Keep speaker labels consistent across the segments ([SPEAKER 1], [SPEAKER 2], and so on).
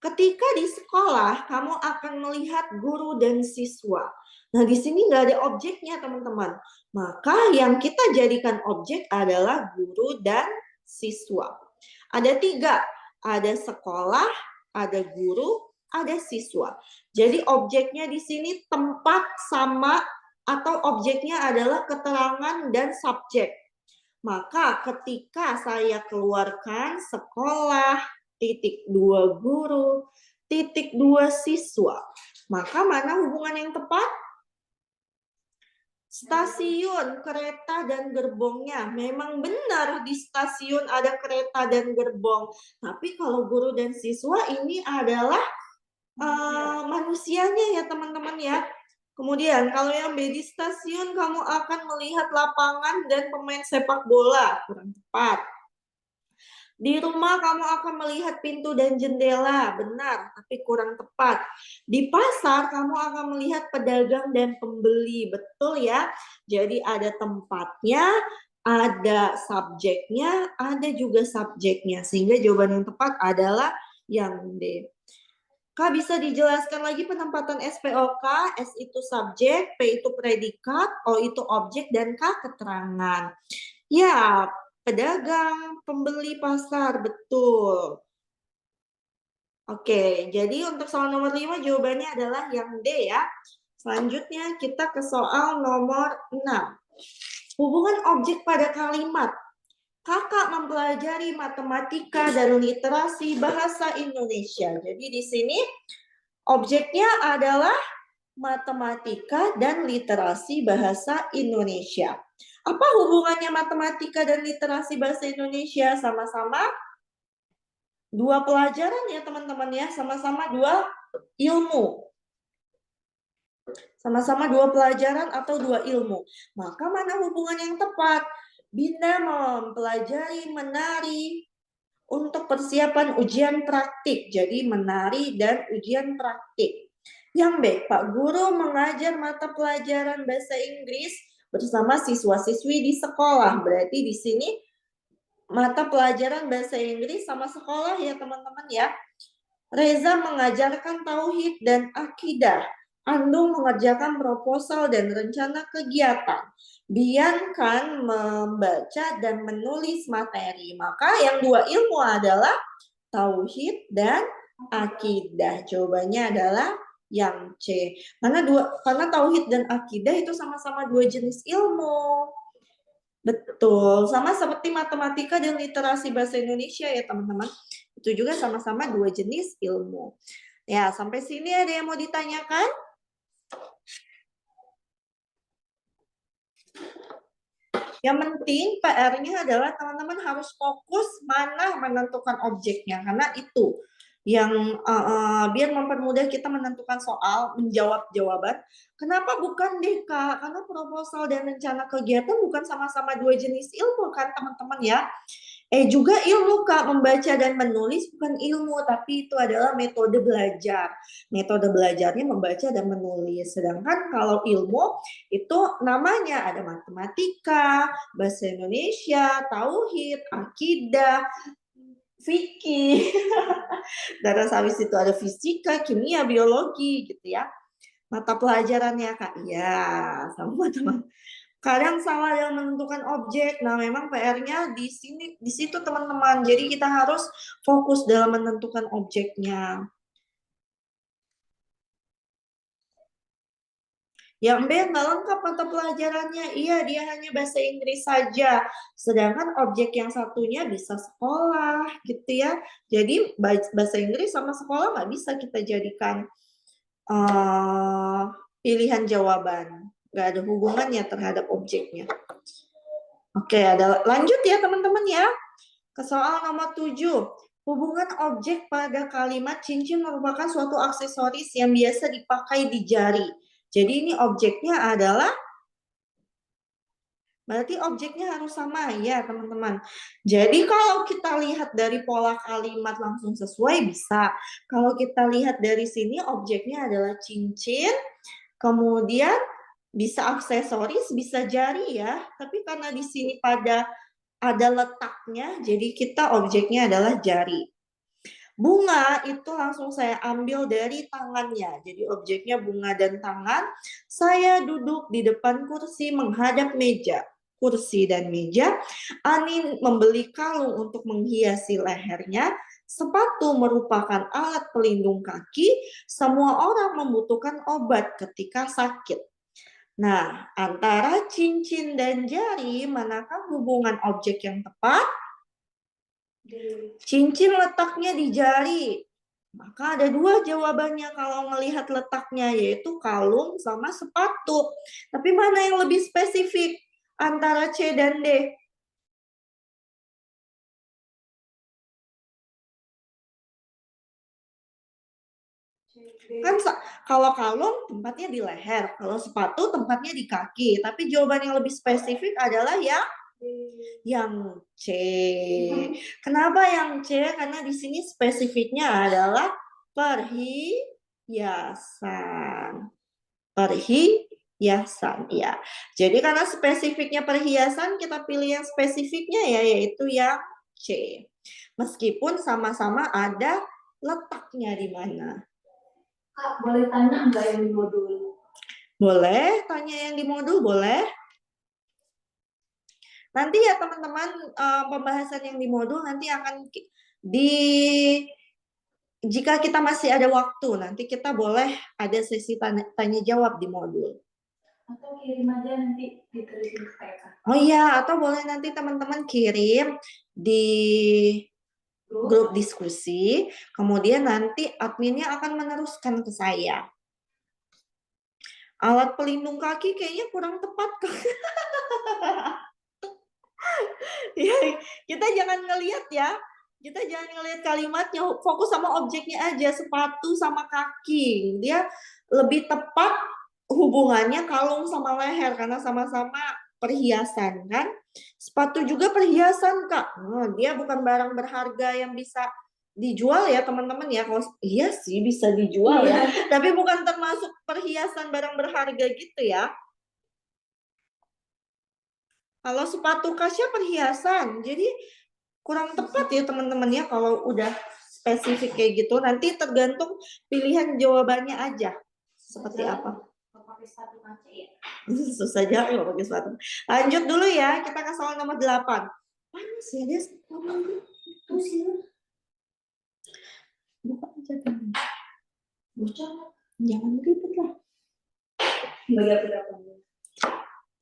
[SPEAKER 1] Ketika di sekolah, kamu akan melihat guru dan siswa. Nah, di sini nggak ada objeknya, teman-teman. Maka yang kita jadikan objek adalah guru dan siswa. Ada 3, ada sekolah, ada guru, ada siswa. Jadi objeknya di sini tempat sama atau objeknya adalah keterangan dan subjek. Maka ketika saya keluarkan sekolah, titik 2 guru, titik 2 siswa, maka mana hubungan yang tepat? Stasiun, kereta, dan gerbongnya. Memang benar di stasiun ada kereta dan gerbong. Tapi kalau guru dan siswa ini adalah manusianya ya teman-teman ya. Kemudian kalau yang B di stasiun kamu akan melihat lapangan dan pemain sepak bola. Kurang tepat. Di rumah kamu akan melihat pintu dan jendela, benar, tapi kurang tepat. Di pasar kamu akan melihat pedagang dan pembeli, betul ya. Jadi ada tempatnya, ada subjeknya, ada juga subjeknya. Sehingga jawaban yang tepat adalah yang D. Kak, bisa dijelaskan lagi penempatan SPOK? S itu subjek, P itu predikat, O itu objek, dan K keterangan. Ya, pedagang, pembeli pasar, betul. Oke, jadi untuk soal nomor 5 jawabannya adalah yang D ya. Selanjutnya kita ke soal nomor 6. Hubungan objek pada kalimat. Kakak mempelajari matematika dan literasi bahasa Indonesia. Jadi di sini objeknya adalah matematika dan literasi bahasa Indonesia. Apa hubungannya matematika dan literasi bahasa Indonesia? Sama-sama 2 pelajaran ya teman-teman ya, sama-sama 2 ilmu. Sama-sama 2 pelajaran atau 2 ilmu. Maka mana hubungan yang tepat? Binda mempelajari menari untuk persiapan ujian praktik. Jadi menari dan ujian praktik. Yang B, Pak Guru mengajar mata pelajaran bahasa Inggris bersama siswa-siswi di sekolah. Berarti di sini mata pelajaran bahasa Inggris sama sekolah ya teman-teman ya. Reza mengajarkan tauhid dan akidah. Andung mengerjakan proposal dan rencana kegiatan. Biankan membaca dan menulis materi. Maka yang 2 ilmu adalah tauhid dan akidah. Jawabannya adalah yang C. Karena tauhid dan akidah itu sama-sama 2 jenis ilmu. Betul, sama seperti matematika dan literasi bahasa Indonesia ya teman-teman. Itu juga sama-sama 2 jenis ilmu. Ya, sampai sini ada yang mau ditanyakan? Yang penting PR-nya adalah teman-teman harus fokus mana menentukan objeknya. Karena itu yang biar mempermudah kita menentukan soal, menjawab jawaban. Kenapa bukan deh Kak? Karena proposal dan rencana kegiatan bukan sama-sama 2 jenis ilmu kan teman-teman ya. Juga ilmu Kak, membaca dan menulis bukan ilmu, tapi itu adalah metode belajar. Metode belajarnya membaca dan menulis. Sedangkan kalau ilmu itu namanya ada matematika, bahasa Indonesia, tauhid, akidah, fikih. Dan habis itu ada fisika, kimia, biologi gitu ya. Mata pelajarannya Kak. Iya, sama teman. Kadang salah dalam menentukan objek. Nah, memang PR-nya di situ teman-teman. Jadi kita harus fokus dalam menentukan objeknya. Yang B nggak lengkap mata pelajarannya. Iya, dia hanya bahasa Inggris saja. Sedangkan objek yang satunya bisa sekolah, gitu ya. Jadi bahasa Inggris sama sekolah nggak bisa kita jadikan pilihan jawaban. Nggak ada hubungannya terhadap objeknya. Oke, lanjut ya teman-teman ya. Ke soal nomor 7. Hubungan objek pada kalimat cincin merupakan suatu aksesoris yang biasa dipakai di jari. Jadi ini objeknya adalah, berarti objeknya harus sama ya teman-teman. Jadi kalau kita lihat dari pola kalimat langsung sesuai bisa. Kalau kita lihat dari sini objeknya adalah cincin, kemudian bisa aksesoris, bisa jari ya. Tapi karena di sini ada letaknya, jadi kita objeknya adalah jari. Bunga itu langsung saya ambil dari tangannya. Jadi objeknya bunga dan tangan. Saya duduk di depan kursi menghadap meja. Kursi dan meja. Ani membeli kalung untuk menghiasi lehernya. Sepatu merupakan alat pelindung kaki. Semua orang membutuhkan obat ketika sakit. Nah, antara cincin dan jari, manakah hubungan objek yang tepat? Cincin letaknya di jari. Maka ada dua jawabannya kalau melihat letaknya, yaitu kalung sama sepatu. Tapi mana yang lebih spesifik antara C dan D? Kan kalau kalung tempatnya di leher, kalau sepatu tempatnya di kaki. Tapi jawaban yang lebih spesifik adalah yang C. Kenapa yang C? Karena di sini spesifiknya adalah perhiasan. Perhiasan, ya. Jadi karena spesifiknya perhiasan, kita pilih yang spesifiknya ya, yaitu yang C. Meskipun sama-sama ada letaknya di mana.
[SPEAKER 2] Kak, boleh tanya nggak yang di modul?
[SPEAKER 1] Boleh, tanya yang di modul, boleh. Nanti ya teman-teman, pembahasan yang di modul nanti akan jika kita masih ada waktu, nanti kita boleh ada sesi tanya jawab di modul.
[SPEAKER 2] Atau kirim aja nanti ditulisin ke PK.
[SPEAKER 1] Oh iya, atau boleh nanti teman-teman kirim di grup diskusi, kemudian nanti adminnya akan meneruskan ke saya. Alat pelindung kaki kayaknya kurang tepat. Ya, kita jangan ngelihat ya. Kita jangan ngelihat kalimatnya, fokus sama objeknya aja, sepatu sama kaki. Dia lebih tepat hubungannya kalung sama leher karena sama-sama perhiasan kan. Sepatu juga perhiasan, Kak. Dia bukan barang berharga yang bisa dijual ya, teman-teman ya. Kalau iya sih bisa dijual ya, tapi bukan termasuk perhiasan barang berharga gitu ya. Kalau sepatu Kasia perhiasan, jadi kurang tepat ya teman-teman ya kalau udah spesifik kayak gitu. Nanti tergantung pilihan jawabannya aja seperti apa.
[SPEAKER 2] Pakai sepatu kaca ya?
[SPEAKER 1] Susah aja kalau pakai sepatu. Lanjut dulu ya, kita ke soal nomor 8. Panas ya dia. Tuh sih. Buka aja kan. Bocor. Jangan ribet lah.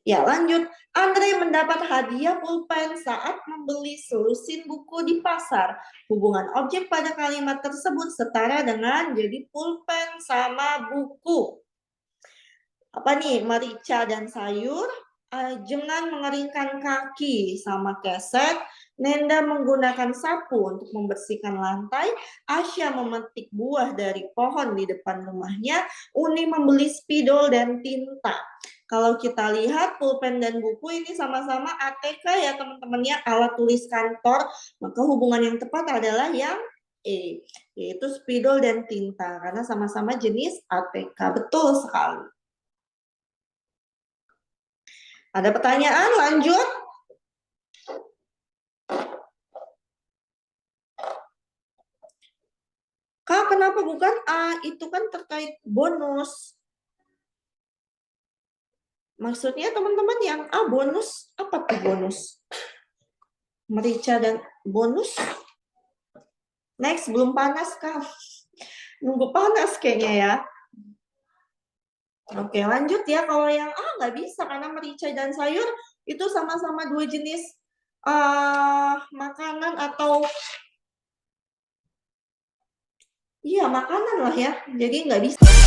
[SPEAKER 1] Ya lanjut, Andre mendapat hadiah pulpen saat membeli selusin buku di pasar. Hubungan objek pada kalimat tersebut setara dengan jadi pulpen sama buku. Apa nih, merica dan sayur, Jangan mengeringkan kaki sama keset, Nenda menggunakan sapu untuk membersihkan lantai, Asya memetik buah dari pohon di depan rumahnya, Uni membeli spidol dan tinta. Kalau kita lihat pulpen dan buku ini sama-sama ATK ya teman-teman ya, alat tulis kantor, maka hubungan yang tepat adalah yang E, yaitu spidol dan tinta, karena sama-sama jenis ATK, betul sekali. Ada pertanyaan? Lanjut. Kak, kenapa bukan A? Itu kan terkait bonus. Maksudnya teman-teman yang A bonus, apa tuh bonus? Merica dan bonus? Next, belum panas Kak. Nunggu panas kayaknya ya. Oke, lanjut ya. Kalau yang A nggak bisa karena merica dan sayur itu sama-sama dua jenis makanan atau iya makanan lah ya. Jadi nggak bisa.